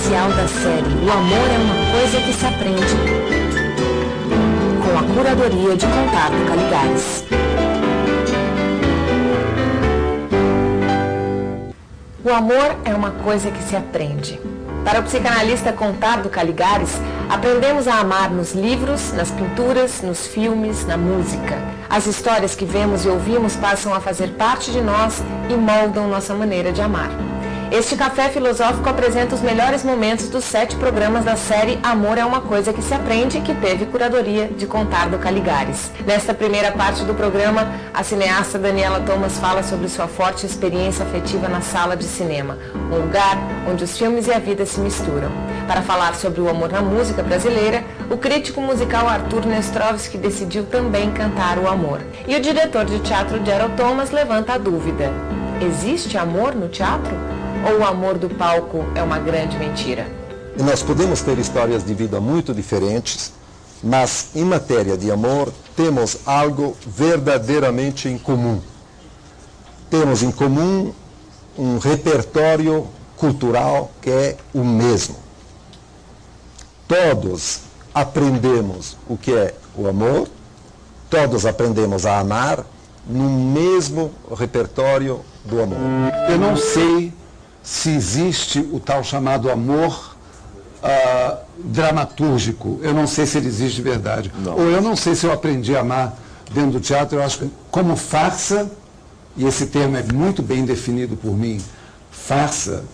especial da série O Amor é uma Coisa que se Aprende, com a curadoria de Contardo Caligares. O amor é uma coisa que se aprende. Para o psicanalista Contardo Caligares, aprendemos a amar nos livros, nas pinturas, nos filmes, na música. As histórias que vemos e ouvimos passam a fazer parte de nós e moldam nossa maneira de amar. Este café filosófico apresenta os melhores momentos dos 7 programas da série Amor é uma Coisa que se Aprende, que teve curadoria de Contardo Caligares. Nesta primeira parte do programa, a cineasta Daniela Thomas fala sobre sua forte experiência afetiva na sala de cinema, um lugar onde os filmes e a vida se misturam. Para falar sobre o amor na música brasileira, o crítico musical Arthur Nestrovski decidiu também cantar o amor. E o diretor de teatro Gerald Thomas levanta a dúvida: existe amor no teatro? Ou o amor do palco é uma grande mentira? Nós podemos ter histórias de vida muito diferentes, mas em matéria de amor temos algo verdadeiramente em comum. Temos em comum um repertório cultural que é o mesmo. Todos aprendemos o que é o amor, todos aprendemos a amar no mesmo repertório do amor. Eu não sei se existe o tal chamado amor dramatúrgico. Eu não sei se ele existe de verdade. Não. Ou eu não sei se eu aprendi a amar dentro do teatro. Eu acho que como farsa, e esse termo é muito bem definido por mim, farsa,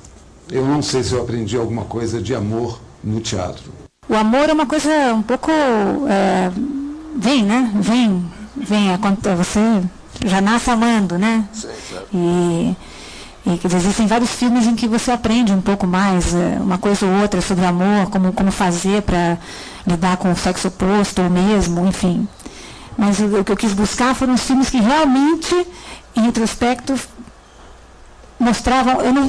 eu não sei se eu aprendi alguma coisa de amor no teatro. O amor é uma coisa um pouco... vem, né? Vem. Você já nasce amando, né? Sim, certo. E quer dizer, existem vários filmes em que você aprende um pouco mais, uma coisa ou outra sobre amor, como fazer para lidar com o sexo oposto ou mesmo, enfim. Mas o que eu quis buscar foram os filmes que realmente, em retrospecto, mostravam... Eu não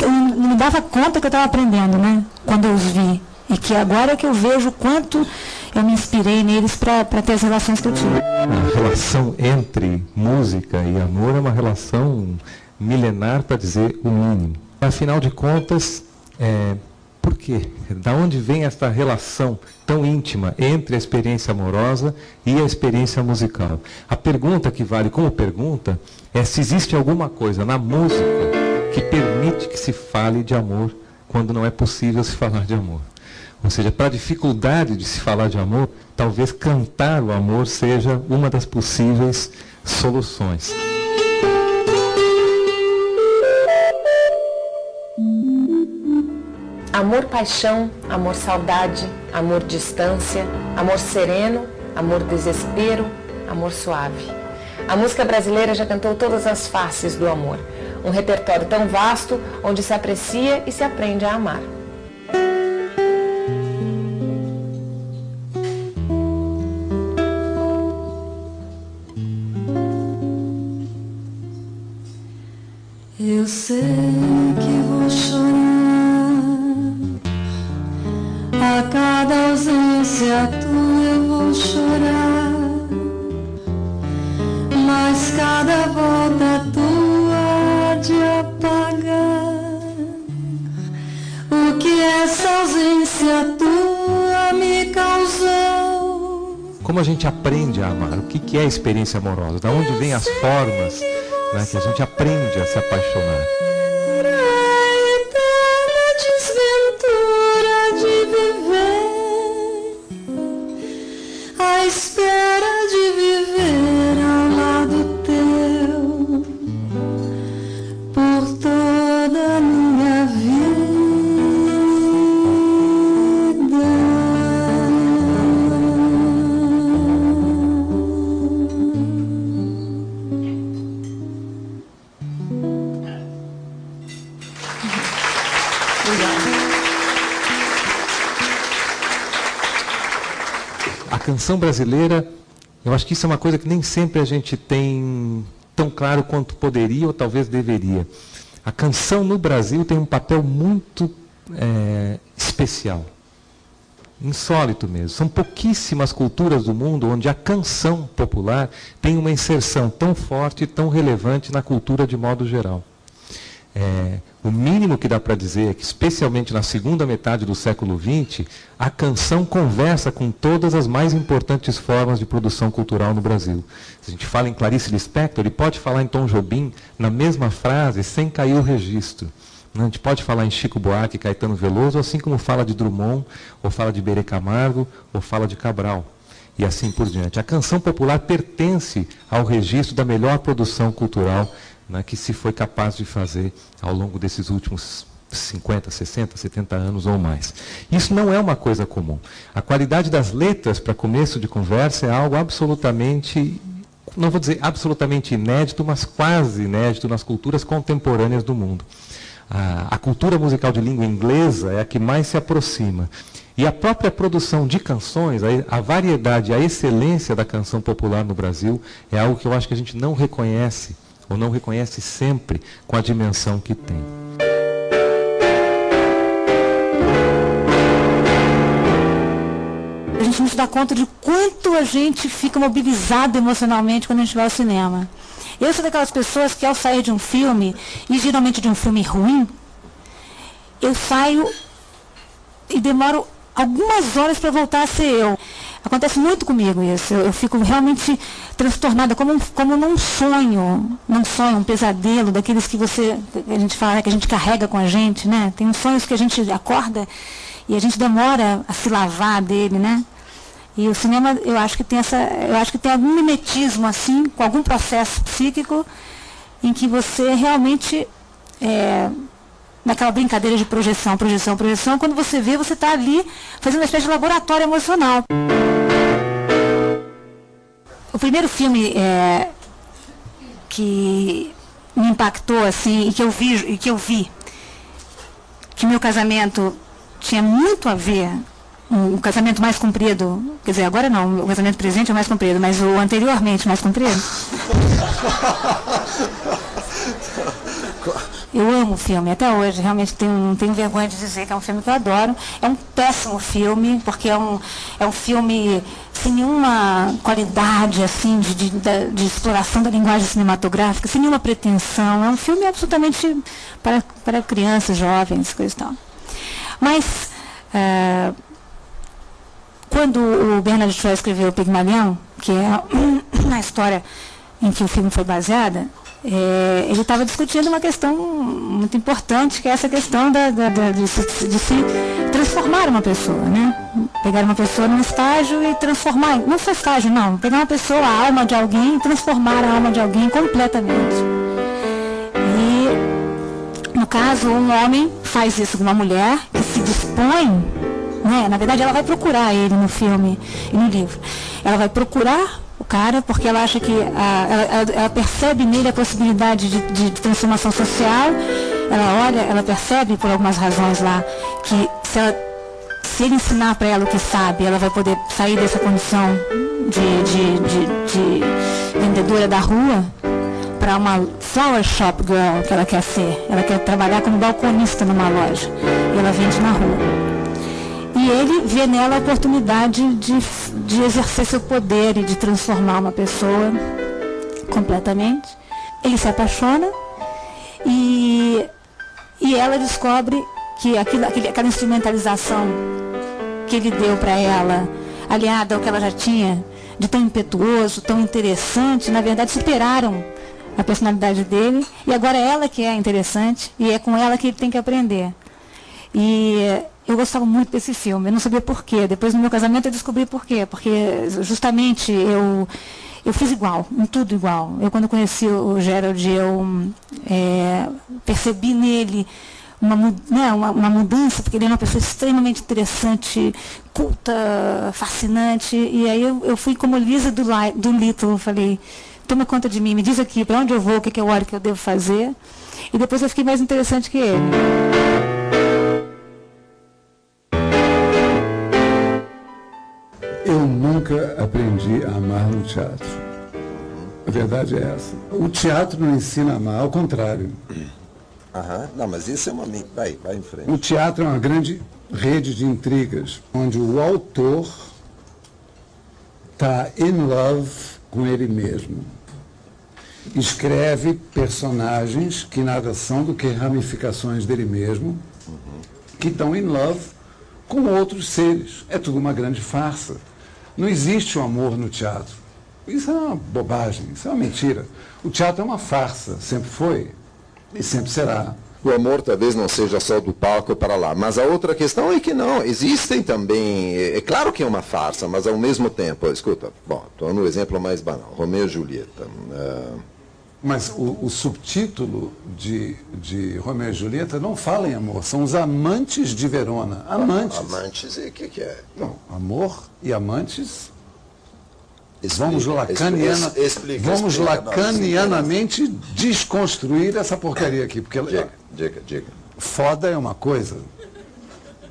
me dava conta que eu estava aprendendo, né? Quando eu os vi. E que agora é que eu vejo o quanto eu me inspirei neles para ter as relações que eu tive. A relação entre música e amor é uma relação milenar, para dizer o mínimo. Afinal de contas, por quê? Da onde vem esta relação tão íntima entre a experiência amorosa e a experiência musical? A pergunta que vale como pergunta é se existe alguma coisa na música que permite que se fale de amor quando não é possível se falar de amor. Ou seja, para a dificuldade de se falar de amor, talvez cantar o amor seja uma das possíveis soluções. Amor paixão, amor saudade, amor distância, amor sereno, amor desespero, amor suave. A música brasileira já cantou todas as faces do amor. Um repertório tão vasto onde se aprecia e se aprende a amar. Eu sei que vou chorar a cada ausência tua, eu vou chorar, mas cada volta tua há de apagar o que essa ausência tua me causou. Como a gente aprende a amar? O que é a experiência amorosa? Da onde vêm as formas, né, que a gente aprende a se apaixonar? A espera de viver ao lado teu por toda a minha A canção brasileira, eu acho que isso é uma coisa que nem sempre a gente tem tão claro quanto poderia ou talvez deveria. A canção no Brasil tem um papel muito especial, insólito mesmo. São pouquíssimas culturas do mundo onde a canção popular tem uma inserção tão forte e tão relevante na cultura de modo geral. O mínimo que dá para dizer é que, especialmente na segunda metade do século XX, a canção conversa com todas as mais importantes formas de produção cultural no Brasil. Se a gente fala em Clarice Lispector, ele pode falar em Tom Jobim na mesma frase, sem cair o registro. A gente pode falar em Chico Buarque, Caetano Veloso, assim como fala de Drummond, ou fala de Berê Camargo, ou fala de Cabral. E assim por diante. A canção popular pertence ao registro da melhor produção cultural, né, que se foi capaz de fazer ao longo desses últimos 50, 60, 70 anos ou mais. Isso não é uma coisa comum. A qualidade das letras, para começo de conversa, é algo absolutamente, não vou dizer absolutamente inédito, mas quase inédito nas culturas contemporâneas do mundo. A cultura musical de língua inglesa é a que mais se aproxima. E a própria produção de canções, a variedade, a excelência da canção popular no Brasil é algo que eu acho que a gente não reconhece, ou não reconhece sempre com a dimensão que tem. A gente não se dá conta de quanto a gente fica mobilizado emocionalmente quando a gente vai ao cinema. Eu sou daquelas pessoas que, ao sair de um filme, e geralmente de um filme ruim, eu saio e demoro algumas horas para voltar a ser eu. Acontece muito comigo isso. Eu fico realmente transtornada, como num sonho, um pesadelo, daqueles que a gente fala, que a gente carrega com a gente, né? Tem uns sonhos que a gente acorda e a gente demora a se lavar dele, né? E o cinema, eu acho que tem algum mimetismo, assim, com algum processo psíquico, em que você realmente, naquela brincadeira de projeção, quando você vê, você está ali fazendo uma espécie de laboratório emocional. O primeiro filme que me impactou, assim, e que eu vi que meu casamento tinha muito a ver, um casamento mais comprido, quer dizer, agora não, o casamento presente é mais comprido, mas o anteriormente mais comprido. Eu amo o filme, até hoje, realmente não tenho vergonha de dizer que é um filme que eu adoro. É um péssimo filme, porque é um filme sem nenhuma qualidade assim, de exploração da linguagem cinematográfica, sem nenhuma pretensão. É um filme absolutamente para crianças, jovens, coisa e tal. Mas, quando o Bernard Shaw escreveu o Pigmalião, que é a história em que o filme foi baseada, ele estava discutindo uma questão muito importante, que é essa questão de se transformar uma pessoa, né? Pegar uma pessoa num estágio e transformar, não só estágio, não, pegar uma pessoa, a alma de alguém, e transformar a alma de alguém completamente. E, no caso, um homem faz isso com uma mulher que se dispõe, né? Na verdade, ela vai procurar ele no filme e no livro. Ela vai procurar o cara porque ela acha que ela percebe nele a possibilidade de transformação social. Ela percebe por algumas razões lá que se ele ensinar para ela o que sabe, ela vai poder sair dessa condição de vendedora da rua para uma flower shop girl que ela quer ser. Ela quer trabalhar como balconista numa loja e ela vende na rua. E ele vê nela a oportunidade de exercer seu poder e de transformar uma pessoa completamente. Ele se apaixona e ela descobre que aquela instrumentalização que ele deu para ela, aliada ao que ela já tinha de tão impetuoso, tão interessante, na verdade superaram a personalidade dele, e agora é ela que é interessante e é com ela que ele tem que aprender. E eu gostava muito desse filme, eu não sabia por quê. Depois no meu casamento eu descobri por quê. Porque justamente eu fiz igual, em tudo igual. Eu quando conheci o Gerald, eu percebi nele uma mudança, porque ele é uma pessoa extremamente interessante, culta, fascinante. E aí eu fui como Lisa do Little, falei, toma conta de mim, me diz aqui para onde eu vou, o que é o hora que eu devo fazer. E depois eu fiquei mais interessante que ele. Eu nunca aprendi a amar no teatro. A verdade é essa. O teatro não ensina a amar, ao contrário. Não, mas isso é uma... Vai em frente. O teatro é uma grande rede de intrigas, onde o autor está in love com ele mesmo. escreve personagens que nada são do que ramificações dele mesmo, que estão in love com outros seres. É tudo uma grande farsa. Não existe o amor no teatro. Isso é uma bobagem, isso é uma mentira. O teatro é uma farsa, sempre foi e sempre será. O amor talvez não seja só do palco para lá, mas a outra questão é que não, existem também, é claro que é uma farsa, mas ao mesmo tempo, escuta, bom, estou no exemplo mais banal, Romeu e Julieta. Mas o subtítulo de Romeu e Julieta não fala em amor, são os amantes de Verona. Amantes. Amantes, e o que é? Não, amor e amantes. Explica, Vamos lacanianamente desconstruir essa porcaria aqui. Porque diga. Foda é uma coisa.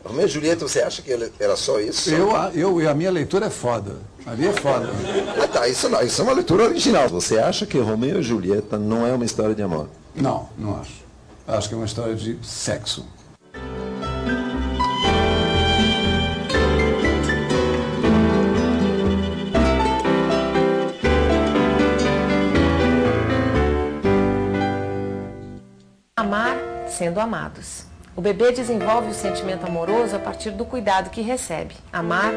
Romeu e Julieta, você acha que era só isso? A minha leitura é foda. Ali é foda. Ah, tá, isso é uma leitura original. Você acha que Romeu e Julieta não é uma história de amor? Não, não acho. Acho que é uma história de sexo. Amar sendo amados. O bebê desenvolve o sentimento amoroso a partir do cuidado que recebe. Amar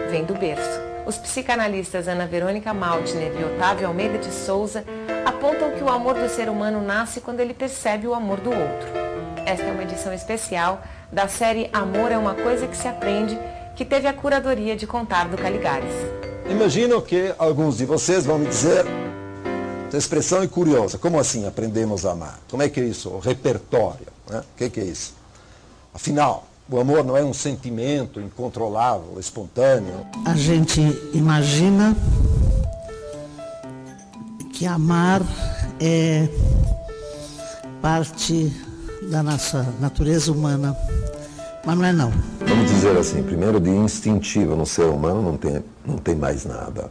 vem do berço. Os psicanalistas Ana Verônica Maltner e Otávio Almeida de Souza apontam que o amor do ser humano nasce quando ele percebe o amor do outro. Esta é uma edição especial da série Amor é uma Coisa que se Aprende, que teve a curadoria de Contardo Caligares. Imagino que alguns de vocês vão me dizer, essa expressão é curiosa, como assim aprendemos a amar? Como é que é isso? O repertório, né? O que é isso? Afinal, o amor não é um sentimento incontrolável, espontâneo. A gente imagina que amar é parte da nossa natureza humana, mas não é não. Vamos dizer assim, primeiro de instintivo no ser humano não tem mais nada.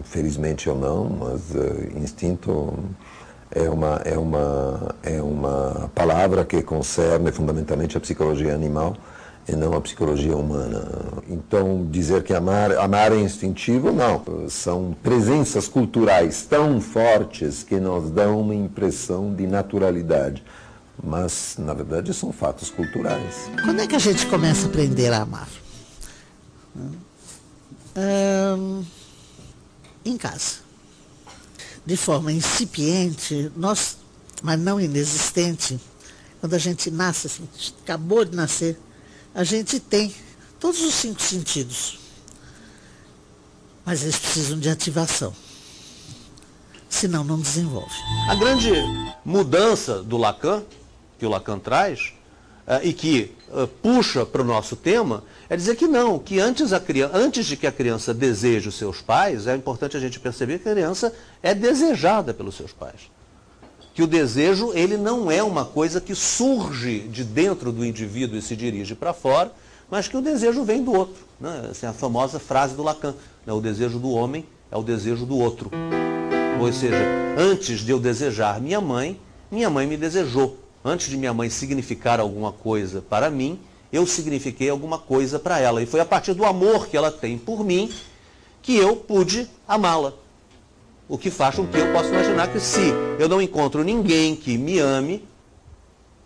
Felizmente ou não, mas instinto é uma palavra que concerne fundamentalmente a psicologia animal e não a psicologia humana. Então, dizer que amar é instintivo, não. São presenças culturais tão fortes que nos dão uma impressão de naturalidade. Mas, na verdade, são fatos culturais. Quando é que a gente começa a aprender a amar? Em casa. De forma incipiente, mas não inexistente, quando a gente nasce, assim, acabou de nascer, a gente tem todos os 5 sentidos. Mas eles precisam de ativação. Senão não desenvolve. A grande mudança do Lacan, que o Lacan traz, e que puxa para o nosso tema, é dizer que não, que antes de que a criança deseje os seus pais, é importante a gente perceber que a criança é desejada pelos seus pais. Que o desejo, ele não é uma coisa que surge de dentro do indivíduo e se dirige para fora, mas que o desejo vem do outro. Né? Essa é a famosa frase do Lacan, né? O desejo do homem é o desejo do outro. Ou seja, antes de eu desejar minha mãe me desejou. Antes de minha mãe significar alguma coisa para mim, eu signifiquei alguma coisa para ela. E foi a partir do amor que ela tem por mim que eu pude amá-la. O que faz com que eu possa imaginar que se eu não encontro ninguém que me ame,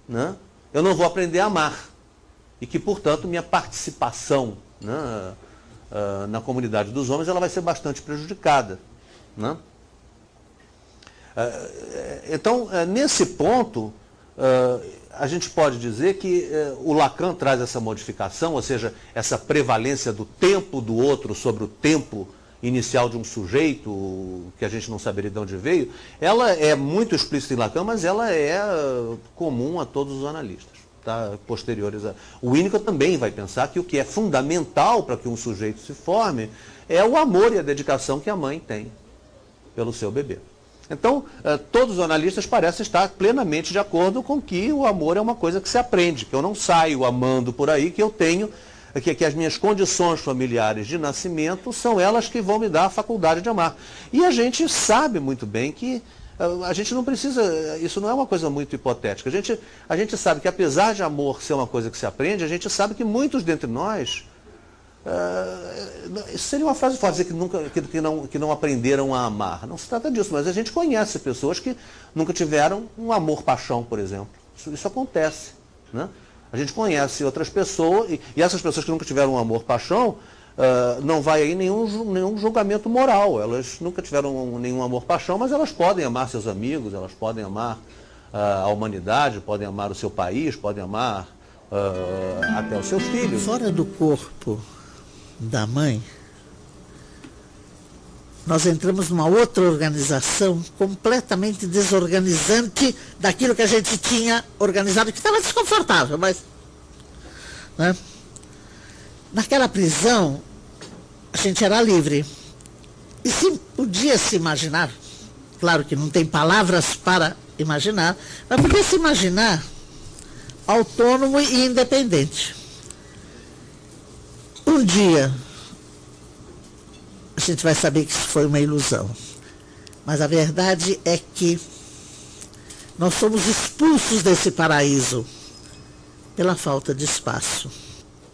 né, eu não vou aprender a amar. E que, portanto, minha participação, né, na comunidade dos homens ela vai ser bastante prejudicada. Né? Então, nesse ponto, a gente pode dizer que o Lacan traz essa modificação, ou seja, essa prevalência do tempo do outro sobre o tempo inicial de um sujeito, que a gente não saberia de onde veio, ela é muito explícita em Lacan, mas ela é comum a todos os analistas, tá? Posteriores a... O Winnicott também vai pensar que o que é fundamental para que um sujeito se forme é o amor e a dedicação que a mãe tem pelo seu bebê. Então, todos os analistas parecem estar plenamente de acordo com que o amor é uma coisa que se aprende, que eu não saio amando por aí, que eu tenho, que as minhas condições familiares de nascimento são elas que vão me dar a faculdade de amar. E a gente sabe muito bem que a gente não precisa, isso não é uma coisa muito hipotética. A gente sabe que apesar de amor ser uma coisa que se aprende, a gente sabe que muitos dentre nós Isso seria uma frase forte, dizer que não aprenderam a amar. Não se trata disso, mas a gente conhece pessoas que nunca tiveram um amor-paixão, por exemplo. Isso acontece, né? A gente conhece outras pessoas, e essas pessoas que nunca tiveram um amor-paixão, não vai aí nenhum julgamento moral. Elas nunca tiveram nenhum amor-paixão, mas elas podem amar seus amigos, elas podem amar a humanidade, podem amar o seu país, podem amar até os seus filhos. Fora do corpo da mãe, nós entramos numa outra organização completamente desorganizante daquilo que a gente tinha organizado, que estava desconfortável, mas... né? Naquela prisão, a gente era livre. E se podia se imaginar, claro que não tem palavras para imaginar, mas podia se imaginar autônomo e independente. Um dia, a gente vai saber que isso foi uma ilusão. Mas a verdade é que nós somos expulsos desse paraíso pela falta de espaço.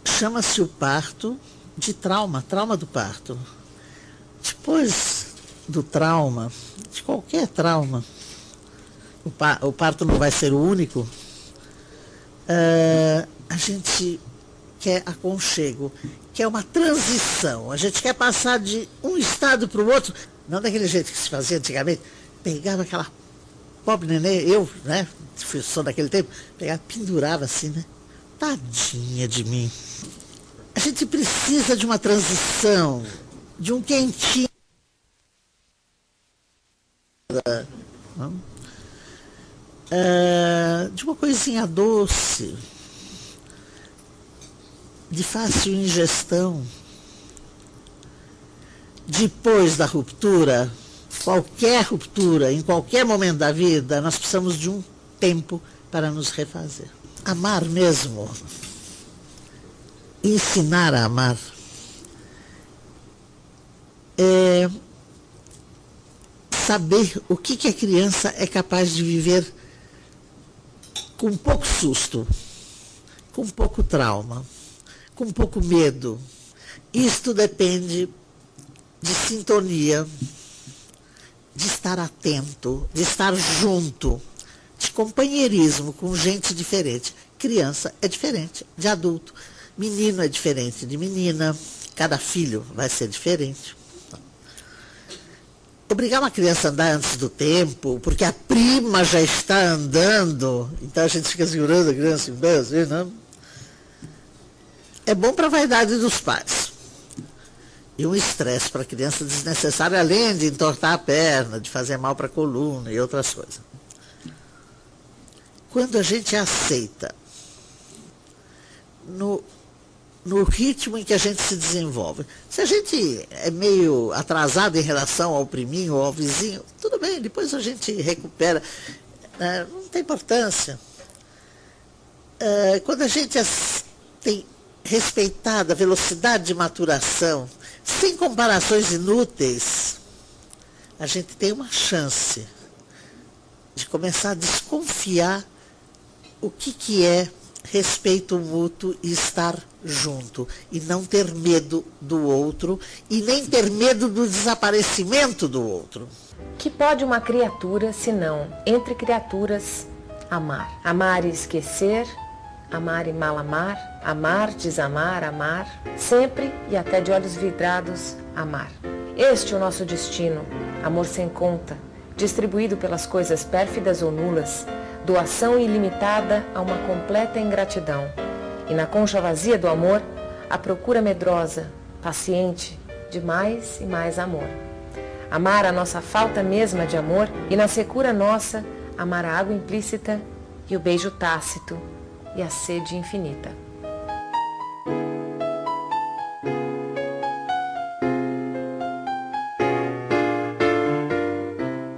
Chama-se o parto de trauma, trauma do parto. Depois do trauma, de qualquer trauma, o parto não vai ser o único, a gente quer aconchego, quer uma transição. A gente quer passar de um estado para o outro, não daquele jeito que se fazia antigamente. Pegava aquela pobre neném, eu, né, sou daquele tempo, pegava, pendurava assim, né? Tadinha de mim. A gente precisa de uma transição, de um quentinho. De uma coisinha doce, de fácil ingestão. Depois da ruptura, qualquer ruptura, em qualquer momento da vida, nós precisamos de um tempo para nos refazer. Amar mesmo, ensinar a amar, é saber o que a criança é capaz de viver com pouco susto, com pouco trauma, com pouco medo. Isto depende de sintonia, de estar atento, de estar junto, de companheirismo com gente diferente. Criança é diferente de adulto, menino é diferente de menina, cada filho vai ser diferente. Obrigar uma criança a andar antes do tempo, porque a prima já está andando, então a gente fica segurando a criança em pé, assim, não? É bom para a vaidade dos pais. E um estresse para a criança desnecessário, além de entortar a perna, de fazer mal para a coluna e outras coisas. Quando a gente aceita no ritmo em que a gente se desenvolve. Se a gente é meio atrasado em relação ao priminho ou ao vizinho, tudo bem, depois a gente recupera, não tem importância. Quando a gente tem respeitado a velocidade de maturação, sem comparações inúteis, a gente tem uma chance de começar a desconfiar o que é respeito mútuo e estar junto, e não ter medo do outro, e nem ter medo do desaparecimento do outro. Que pode uma criatura, se não, entre criaturas, amar? Amar e esquecer, amar e mal amar, amar, desamar, amar, sempre e até de olhos vidrados, amar. Este é o nosso destino, amor sem conta, distribuído pelas coisas pérfidas ou nulas, doação ilimitada a uma completa ingratidão. E na concha vazia do amor, a procura medrosa, paciente, de mais e mais amor. Amar a nossa falta mesma de amor e na secura nossa, amar a água implícita e o beijo tácito e a sede infinita.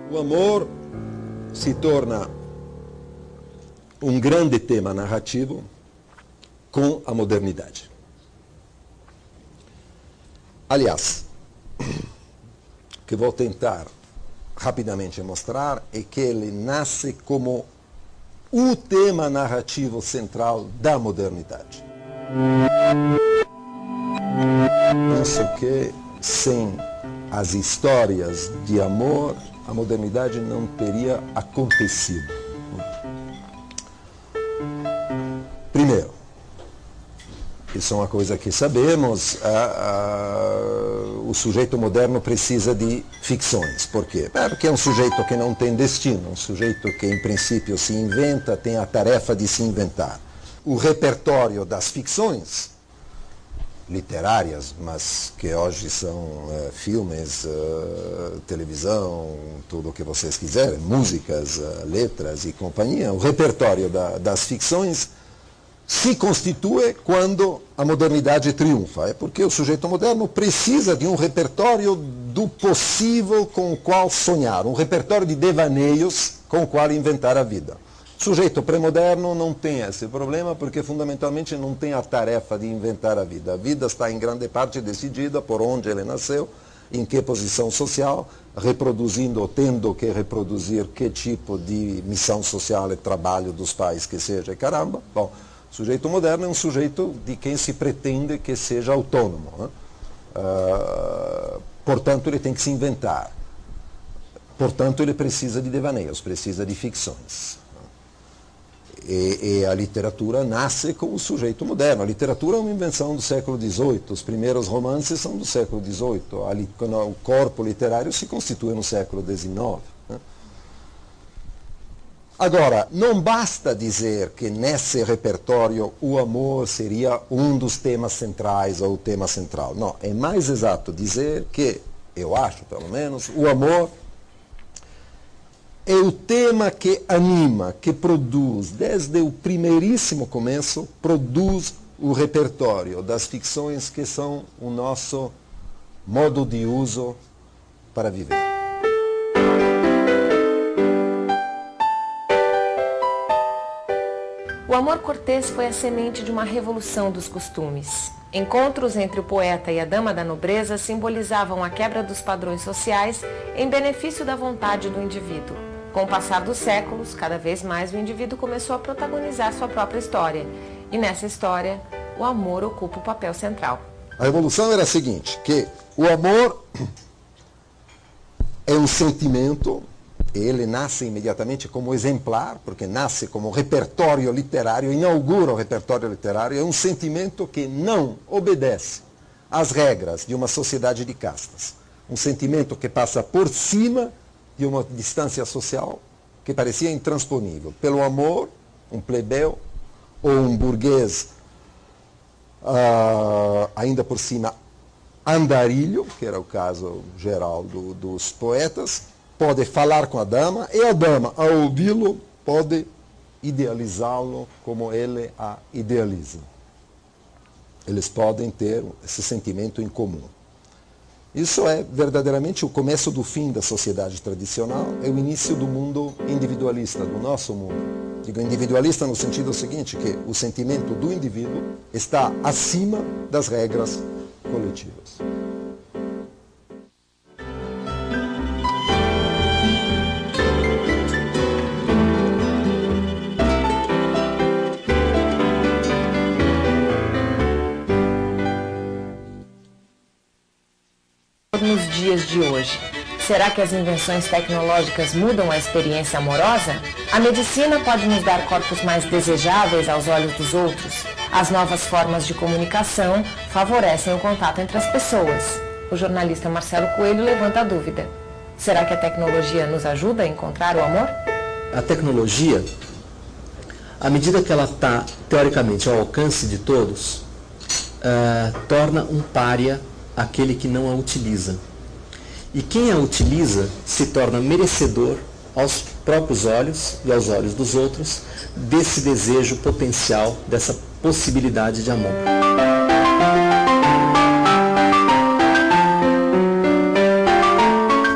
O amor se torna um grande tema narrativo com a modernidade. Aliás, o que vou tentar rapidamente mostrar é que ele nasce como o tema narrativo central da modernidade. Penso que sem as histórias de amor, a modernidade não teria acontecido. Primeiro, isso é uma coisa que sabemos, o sujeito moderno precisa de ficções. Por quê? Porque é um sujeito que não tem destino, um sujeito que em princípio se inventa, tem a tarefa de se inventar. O repertório das ficções literárias, mas que hoje são filmes, televisão, tudo o que vocês quiserem, músicas, letras e companhia, o repertório das ficções se constitui quando a modernidade triunfa. É porque o sujeito moderno precisa de um repertório do possível com o qual sonhar, um repertório de devaneios com o qual inventar a vida. O sujeito pré-moderno não tem esse problema porque fundamentalmente não tem a tarefa de inventar a vida. A vida está em grande parte decidida por onde ele nasceu, em que posição social, reproduzindo ou tendo que reproduzir que tipo de missão social e trabalho dos pais que seja, caramba. Bom, o sujeito moderno é um sujeito de quem se pretende que seja autônomo, né? Portanto, ele tem que se inventar. Portanto, ele precisa de devaneios, precisa de ficções. E a literatura nasce com o sujeito moderno. A literatura é uma invenção do século XVIII. Os primeiros romances são do século XVIII. O corpo literário se constitui no século XIX. Agora, não basta dizer que nesse repertório o amor seria um dos temas centrais ou o tema central. Não, é mais exato dizer que, eu acho pelo menos, o amor é o tema que anima, que produz, desde o primeiríssimo começo, produz o repertório das ficções que são o nosso modo de uso para viver. O amor cortês foi a semente de uma revolução dos costumes. Encontros entre o poeta e a dama da nobreza simbolizavam a quebra dos padrões sociais em benefício da vontade do indivíduo. Com o passar dos séculos, cada vez mais o indivíduo começou a protagonizar sua própria história. E nessa história, o amor ocupa o papel central. A revolução era a seguinte, que o amor é um sentimento. Ele nasce imediatamente como exemplar, porque nasce como repertório literário, inaugura o repertório literário, é um sentimento que não obedece às regras de uma sociedade de castas. Um sentimento que passa por cima de uma distância social que parecia intransponível. Pelo amor, um plebeu ou um burguês, ainda por cima, andarilho, que era o caso geral dos poetas, pode falar com a dama, e a dama, ao ouvi-lo, pode idealizá-lo como ele a idealiza. Eles podem ter esse sentimento em comum. Isso é verdadeiramente o começo do fim da sociedade tradicional, é o início do mundo individualista, do nosso mundo. Digo individualista no sentido seguinte, que o sentimento do indivíduo está acima das regras coletivas. Nos dias de hoje, será que as invenções tecnológicas mudam a experiência amorosa? A medicina pode nos dar corpos mais desejáveis aos olhos dos outros. As novas formas de comunicação favorecem o contato entre as pessoas. O jornalista Marcelo Coelho levanta a dúvida. Será que a tecnologia nos ajuda a encontrar o amor? A tecnologia, à medida que ela está, teoricamente, ao alcance de todos, torna um pária aquele que não a utiliza. E quem a utiliza se torna merecedor aos próprios olhos e aos olhos dos outros desse desejo potencial, dessa possibilidade de amor.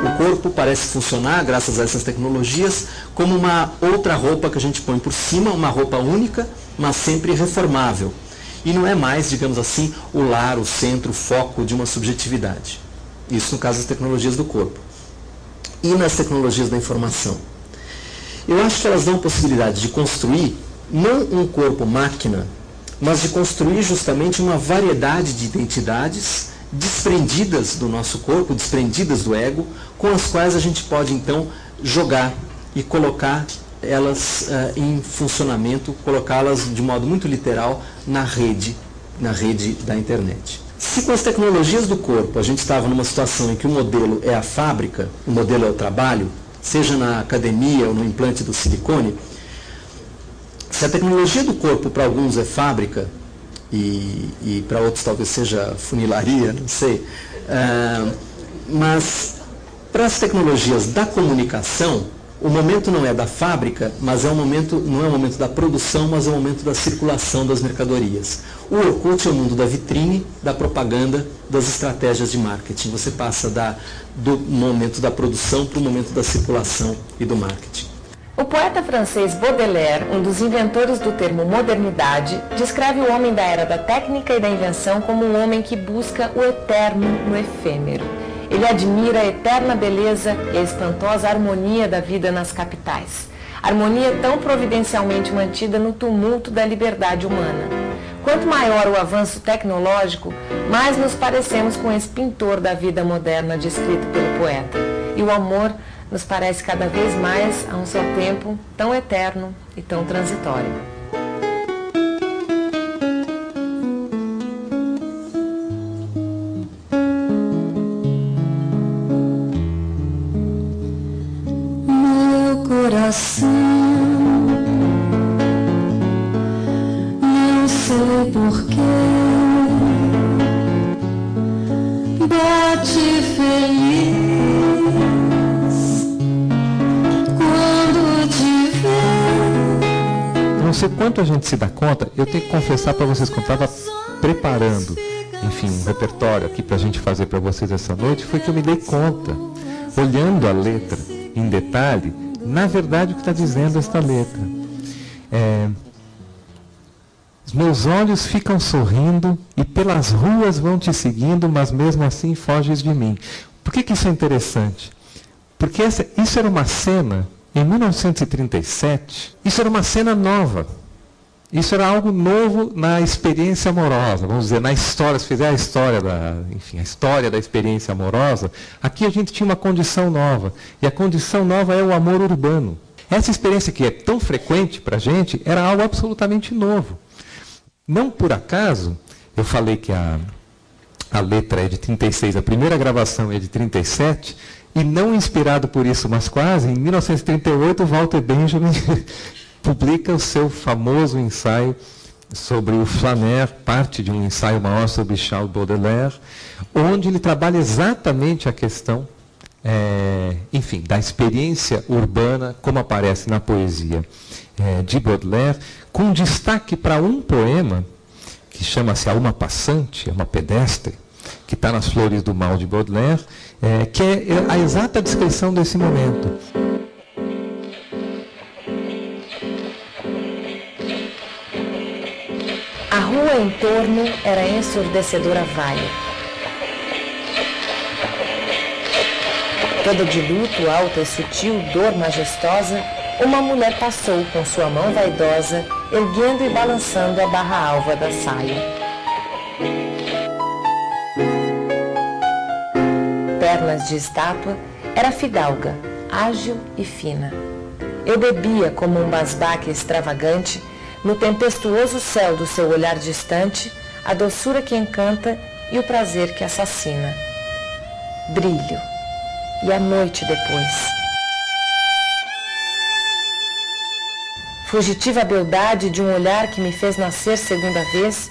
O corpo parece funcionar, graças a essas tecnologias, como uma outra roupa que a gente põe por cima, uma roupa única, mas sempre reformável. E não é mais, digamos assim, o lar, o centro, o foco de uma subjetividade. Isso no caso das tecnologias do corpo. E nas tecnologias da informação? Eu acho que elas dão possibilidade de construir, não um corpo-máquina, mas de construir justamente uma variedade de identidades desprendidas do nosso corpo, desprendidas do ego, com as quais a gente pode então jogar e colocar elas em funcionamento, colocá-las de modo muito literal na rede da internet. Se com as tecnologias do corpo a gente estava numa situação em que o modelo é a fábrica, o modelo é o trabalho, seja na academia ou no implante do silicone, se a tecnologia do corpo para alguns é fábrica e para outros talvez seja funilaria, não sei, mas para as tecnologias da comunicação, o momento não é da fábrica, mas não é o momento da produção, mas é o momento da circulação das mercadorias. O Orkut é o mundo da vitrine, da propaganda, das estratégias de marketing. Você passa do momento da produção para o momento da circulação e do marketing. O poeta francês Baudelaire, um dos inventores do termo modernidade, descreve o homem da era da técnica e da invenção como um homem que busca o eterno no efêmero. Ele admira a eterna beleza e a espantosa harmonia da vida nas capitais. Harmonia tão providencialmente mantida no tumulto da liberdade humana. Quanto maior o avanço tecnológico, mais nos parecemos com esse pintor da vida moderna descrito pelo poeta. E o amor nos parece cada vez mais, a um só tempo, tão eterno e tão transitório. Não sei porquê, bate feliz quando te vê. Não sei quanto a gente se dá conta, eu tenho que confessar para vocês que eu estava preparando, enfim, um repertório aqui para a gente fazer para vocês essa noite, foi que eu me dei conta, olhando a letra em detalhe, na verdade, o que está dizendo esta letra? Os meus olhos ficam sorrindo e pelas ruas vão te seguindo, mas mesmo assim foges de mim. Por que isso é interessante? Porque isso era uma cena, em 1937, isso era uma cena nova. Isso era algo novo na experiência amorosa, vamos dizer, na história, se fizer a história da experiência amorosa, aqui a gente tinha uma condição nova, e a condição nova é o amor urbano. Essa experiência que é tão frequente para a gente, era algo absolutamente novo. Não por acaso, eu falei que a letra é de 36, a primeira gravação é de 37, e não inspirado por isso, mas quase, em 1938, Walter Benjamin publica o seu famoso ensaio sobre o Flaner, parte de um ensaio maior sobre Charles Baudelaire, onde ele trabalha exatamente a questão, da experiência urbana, como aparece na poesia de Baudelaire, com destaque para um poema que chama-se A Uma Passante, uma pedestre, que está nas Flores do Mal de Baudelaire, que é a exata descrição desse momento. A rua em torno era ensurdecedora vaia. Toda de luto, alta e sutil, dor majestosa, uma mulher passou com sua mão vaidosa, erguendo e balançando a barra alva da saia. Pernas de estátua, era fidalga, ágil e fina. Eu bebia como um basbaque extravagante, no tempestuoso céu do seu olhar distante, a doçura que encanta e o prazer que assassina. Brilho. E a noite depois. Fugitiva beldade de um olhar que me fez nascer segunda vez,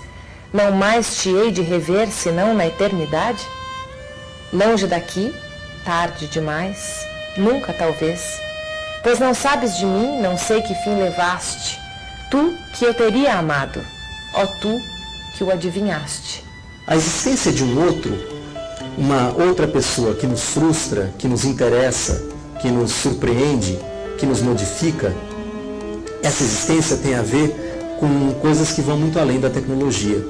não mais te hei de rever senão na eternidade? Longe daqui, tarde demais, nunca talvez, pois não sabes de mim, não sei que fim levaste, tu que eu teria amado, ó tu que o adivinhaste. A existência de um outro, uma outra pessoa que nos frustra, que nos interessa, que nos surpreende, que nos modifica, essa existência tem a ver com coisas que vão muito além da tecnologia.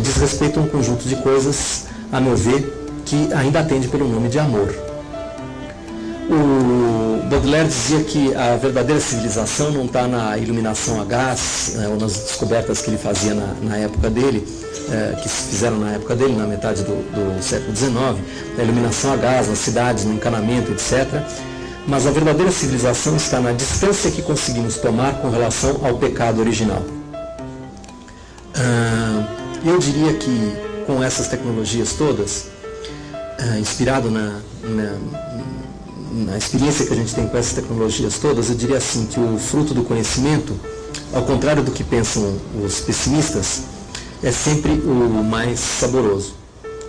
Diz respeito a um conjunto de coisas, a meu ver, que ainda atende pelo nome de amor. O Baudelaire dizia que a verdadeira civilização não está na iluminação a gás, ou nas descobertas que ele fazia na época dele, que se fizeram na época dele, na metade do século XIX, na iluminação a gás, nas cidades, no encanamento, etc. Mas a verdadeira civilização está na distância que conseguimos tomar com relação ao pecado original. Eu diria que com essas tecnologias todas, inspirado na experiência que a gente tem com essas tecnologias todas, eu diria assim, que o fruto do conhecimento, ao contrário do que pensam os pessimistas, é sempre o mais saboroso.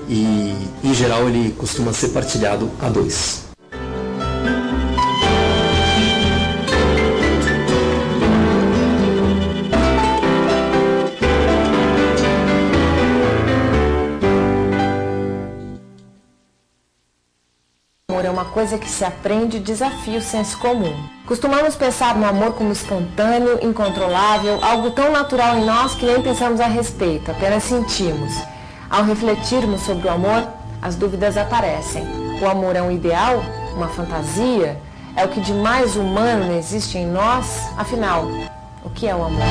E, em geral, ele costuma ser partilhado a dois. É uma coisa que se aprende e desafia o senso comum. Costumamos pensar no amor como espontâneo, incontrolável, algo tão natural em nós que nem pensamos a respeito, apenas sentimos. Ao refletirmos sobre o amor, as dúvidas aparecem. O amor é um ideal? Uma fantasia? É o que de mais humano existe em nós? Afinal, o que é o amor?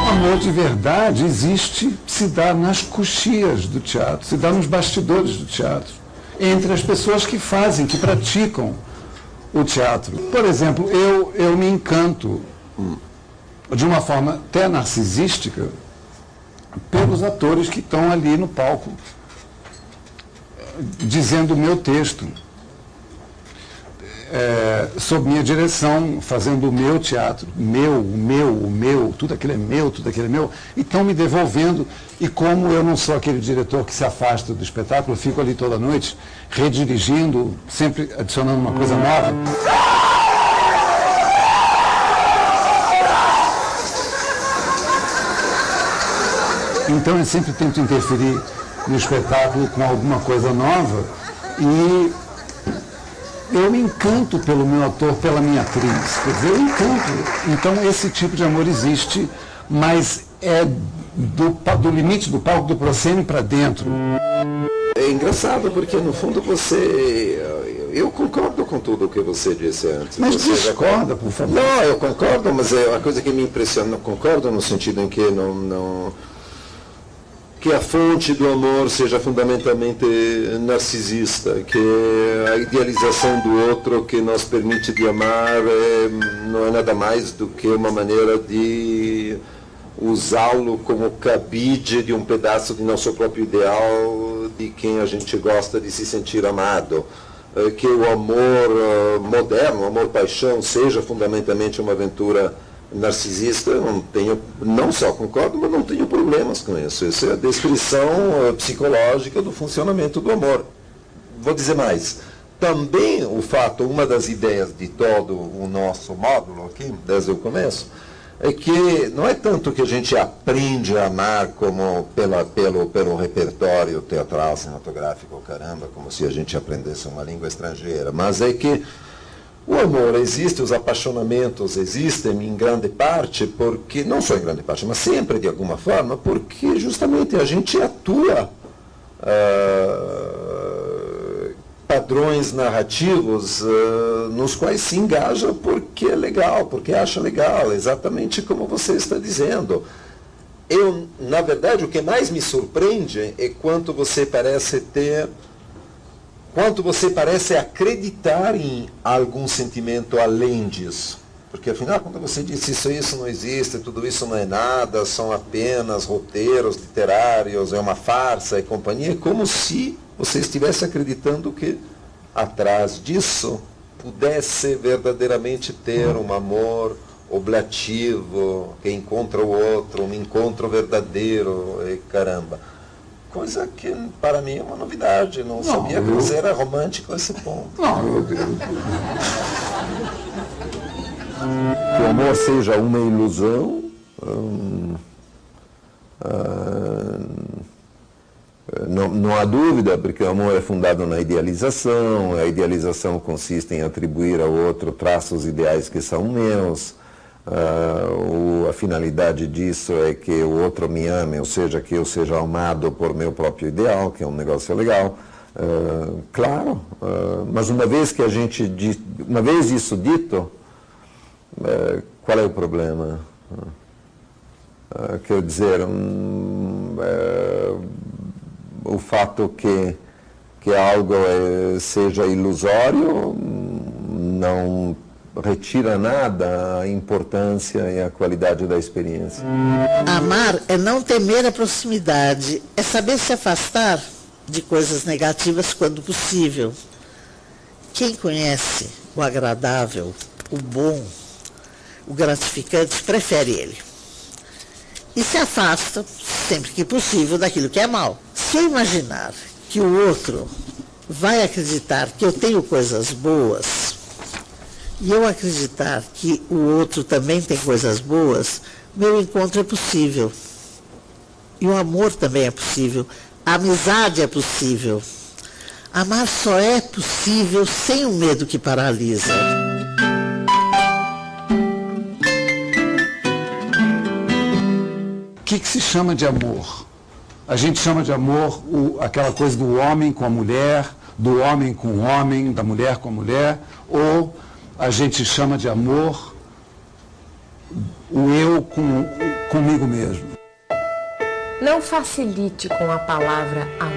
O amor de verdade existe, se dá nas coxias do teatro, se dá nos bastidores do teatro, entre as pessoas que fazem, que praticam o teatro. Por exemplo, eu me encanto, de uma forma até narcisística, pelos atores que estão ali no palco, dizendo o meu texto, sob minha direção, fazendo o meu teatro, o meu, tudo aquilo é meu, e estão me devolvendo. E como eu não sou aquele diretor que se afasta do espetáculo, eu fico ali toda noite, redirigindo, sempre adicionando uma coisa nova. Então eu sempre tento interferir no espetáculo com alguma coisa nova e eu me encanto pelo meu ator, pela minha atriz. Quer dizer, eu encanto. Então esse tipo de amor existe, mas é do limite do palco do proscênio para dentro. É engraçado porque no fundo você... Eu concordo com tudo o que você disse antes. Mas você discorda, por favor. Não, eu concordo, mas é uma coisa que me impressiona. Não concordo no sentido em que que a fonte do amor seja fundamentalmente narcisista, que a idealização do outro que nos permite de amar não é nada mais do que uma maneira de usá-lo como cabide de um pedaço de nosso próprio ideal, de quem a gente gosta de se sentir amado. Que o amor moderno, o amor-paixão, seja fundamentalmente uma aventura narcisista, não só concordo, mas não tenho problemas com isso. Isso é a descrição psicológica do funcionamento do amor. Vou dizer mais. Também o fato, uma das ideias de todo o nosso módulo aqui, desde o começo, é que não é tanto que a gente aprende a amar como pelo repertório teatral, cinematográfico, caramba, como se a gente aprendesse uma língua estrangeira, mas é que o amor existe, os apaixonamentos existem em grande parte, porque, não só em grande parte, mas sempre de alguma forma, porque justamente a gente atua padrões narrativos nos quais se engaja porque é legal, porque acha legal, exatamente como você está dizendo. Na verdade, o que mais me surpreende é quanto você parece acreditar em algum sentimento além disso. Porque, afinal, quando você diz isso não existe, tudo isso não é nada, são apenas roteiros literários, é uma farsa e companhia, é como se você estivesse acreditando que, atrás disso, pudesse verdadeiramente ter um amor oblativo, que encontra o outro, um encontro verdadeiro, e caramba. Coisa que, para mim, é uma novidade. Não sabia que você era romântico a esse ponto. Que o amor seja uma ilusão, não há dúvida, porque o amor é fundado na idealização, a idealização consiste em atribuir ao outro traços ideais que são meus, A finalidade disso é que o outro me ame, ou seja, que eu seja amado por meu próprio ideal, que é um negócio legal. Claro, mas uma vez isso dito, qual é o problema? Quer dizer, o fato que algo seja ilusório não retira nada a importância e a qualidade da experiência. Amar é não temer a proximidade, é saber se afastar de coisas negativas quando possível. Quem conhece o agradável, o bom, o gratificante, prefere ele. E se afasta, sempre que possível, daquilo que é mal. Se eu imaginar que o outro vai acreditar que eu tenho coisas boas, e eu acreditar que o outro também tem coisas boas, meu encontro é possível. E o amor também é possível. A amizade é possível. Amar só é possível sem o medo que paralisa. O que se chama de amor? A gente chama de amor aquela coisa do homem com a mulher, do homem com o homem, da mulher com a mulher, ou a gente chama de amor o eu comigo mesmo. Não facilite com a palavra amor.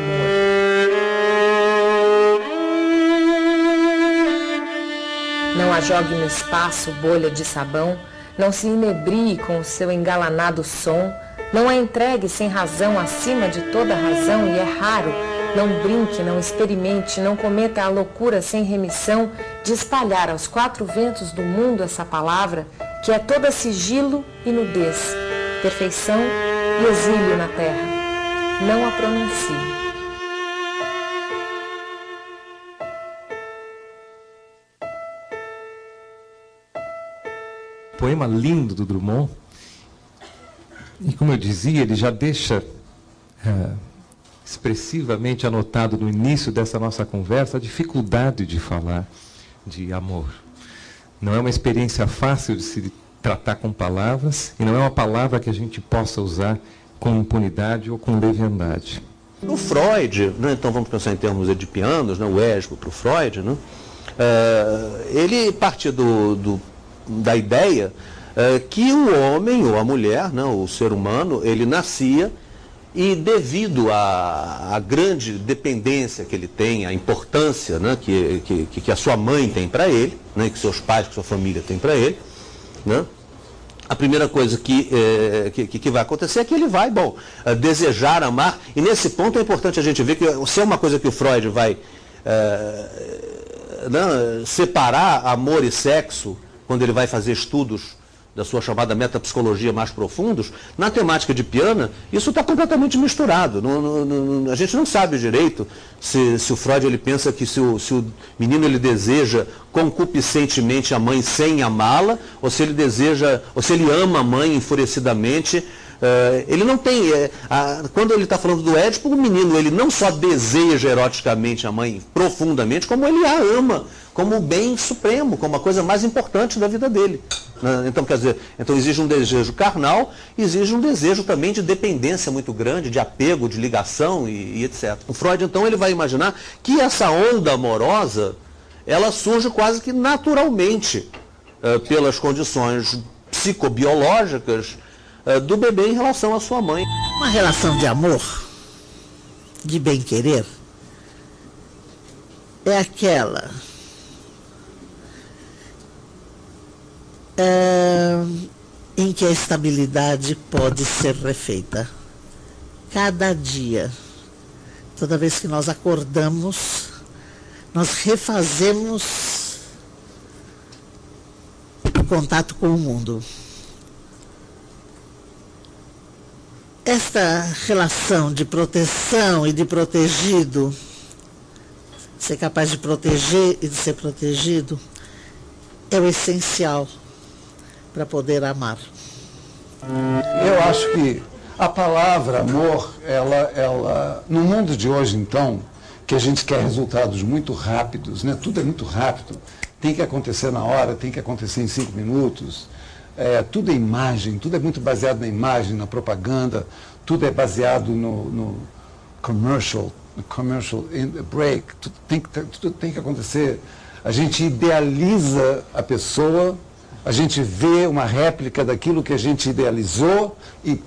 Não a jogue no espaço bolha de sabão, não se inebrie com o seu engalanado som, não a entregue sem razão acima de toda razão, e é raro. Não brinque, não experimente, não cometa a loucura sem remissão de espalhar aos quatro ventos do mundo essa palavra, que é toda sigilo e nudez, perfeição e exílio na terra. Não a pronuncie. Poema lindo do Drummond. E como eu dizia, ele já deixa expressivamente anotado no início dessa nossa conversa a dificuldade de falar de amor. Não é uma experiência fácil de se tratar com palavras, e não é uma palavra que a gente possa usar com impunidade ou com leviandade. O Freud, né, então vamos pensar em termos edipianos, né, o Édipo para o Freud, né, ele partia da ideia que o homem ou a mulher, né, o ser humano, ele nascia e devido à grande dependência que ele tem, a importância, né, que a sua mãe tem para ele, né, que seus pais, que sua família tem para ele, né, a primeira coisa que vai acontecer é que ele vai, desejar, amar, e nesse ponto é importante a gente ver que se é uma coisa que o Freud vai separar amor e sexo, quando ele vai fazer estudos da sua chamada metapsicologia mais profundos, na temática de Piana, isso está completamente misturado. A gente não sabe direito se o Freud ele pensa que se o menino ele deseja concupiscentemente a mãe sem amá-la, ou se ele deseja, ou se ele ama a mãe enfurecidamente. Ele não tem, quando ele está falando do Édipo, o menino ele não só deseja eroticamente a mãe profundamente, como ele a ama como o bem supremo, como a coisa mais importante da vida dele. Então, quer dizer, exige um desejo carnal, exige um desejo também de dependência muito grande, de apego, de ligação e etc. O Freud, então, ele vai imaginar que essa onda amorosa, ela surge quase que naturalmente pelas condições psicobiológicas do bebê em relação à sua mãe. Uma relação de amor, de bem-querer, é aquela em que a estabilidade pode ser refeita. Cada dia, toda vez que nós acordamos, nós refazemos o contato com o mundo. Esta relação de proteção e de protegido, ser capaz de proteger e de ser protegido, é o essencial para poder amar. Eu acho que a palavra amor, ela no mundo de hoje, então, que a gente quer resultados muito rápidos, né? Tudo é muito rápido, tem que acontecer na hora, tem que acontecer em 5 minutos. tudo é imagem, tudo é muito baseado na imagem, na propaganda, tudo é baseado no commercial in the break, tudo tem que acontecer. A gente idealiza a pessoa, a gente vê uma réplica daquilo que a gente idealizou e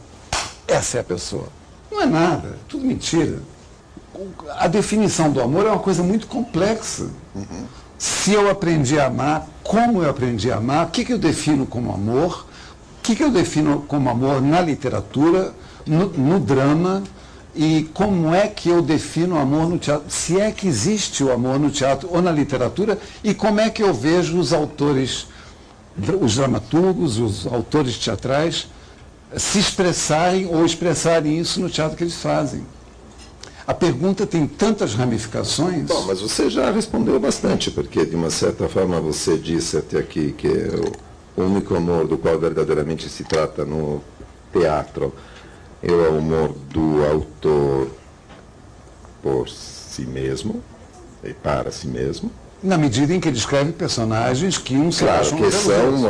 essa é a pessoa. Não é nada, tudo mentira. A definição do amor é uma coisa muito complexa. Se eu aprendi a amar, como eu aprendi a amar, o que eu defino como amor, o que eu defino como amor na literatura, no drama, e como é que eu defino o amor no teatro, se é que existe o amor no teatro ou na literatura, e como é que eu vejo os autores, os dramaturgos, os autores teatrais, se expressarem ou expressarem isso no teatro que eles fazem. A pergunta tem tantas ramificações. Bom, mas você já respondeu bastante, porque de uma certa forma você disse até aqui que o único amor do qual verdadeiramente se trata no teatro é o amor do autor por si mesmo e para si mesmo. Na medida em que ele escreve personagens que um se acham que são,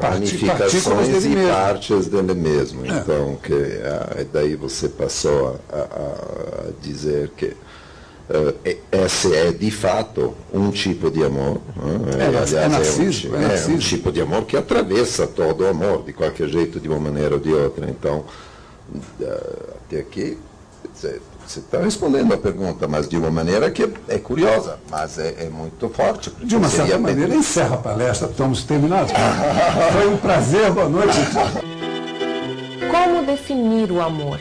ramificações e partes dele mesmo. Então, daí você passou a dizer que esse é de fato um tipo de amor. É um tipo de amor que atravessa todo o amor, de qualquer jeito, de uma maneira ou de outra. Então, até aqui, você está respondendo a pergunta, mas de uma maneira que é curiosa, mas é muito forte. De uma certa maneira, encerra a palestra, estamos terminados. Foi um prazer, boa noite. Como definir o amor?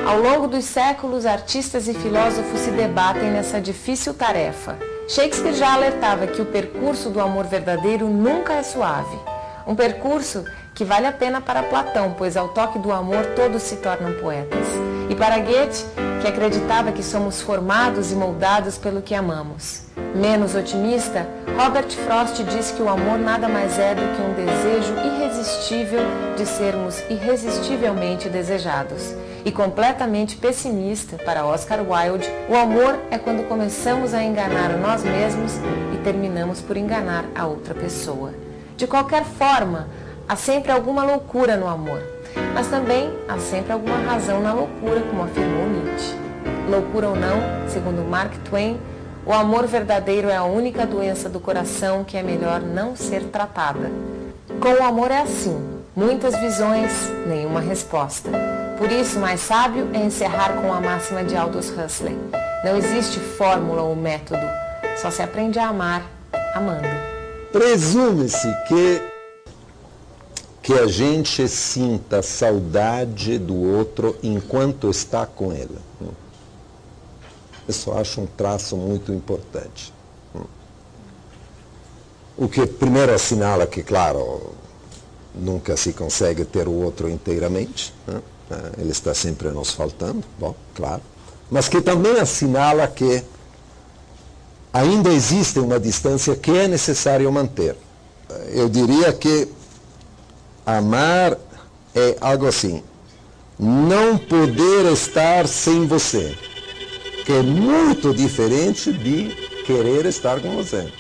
Ao longo dos séculos, artistas e filósofos se debatem nessa difícil tarefa. Shakespeare já alertava que o percurso do amor verdadeiro nunca é suave. Um percurso que vale a pena para Platão, pois ao toque do amor todos se tornam poetas. E para Goethe, que acreditava que somos formados e moldados pelo que amamos. Menos otimista, Robert Frost diz que o amor nada mais é do que um desejo irresistível de sermos irresistivelmente desejados. E completamente pessimista, para Oscar Wilde, o amor é quando começamos a enganar nós mesmos e terminamos por enganar a outra pessoa. De qualquer forma, há sempre alguma loucura no amor, mas também há sempre alguma razão na loucura, como afirmou Nietzsche. Loucura ou não, segundo Mark Twain, o amor verdadeiro é a única doença do coração que é melhor não ser tratada. Com o amor é assim, muitas visões, nenhuma resposta. Por isso, mais sábio é encerrar com a máxima de Aldous Huxley. Não existe fórmula ou método, só se aprende a amar amando. Presume-se que a gente sinta saudade do outro enquanto está com ele. Eu só acho um traço muito importante. O que primeiro assinala que, claro, nunca se consegue ter o outro inteiramente, né? Ele está sempre nos faltando, bom, claro. Mas que também assinala que ainda existe uma distância que é necessário manter. Eu diria que amar é algo assim, não poder estar sem você, que é muito diferente de querer estar com você.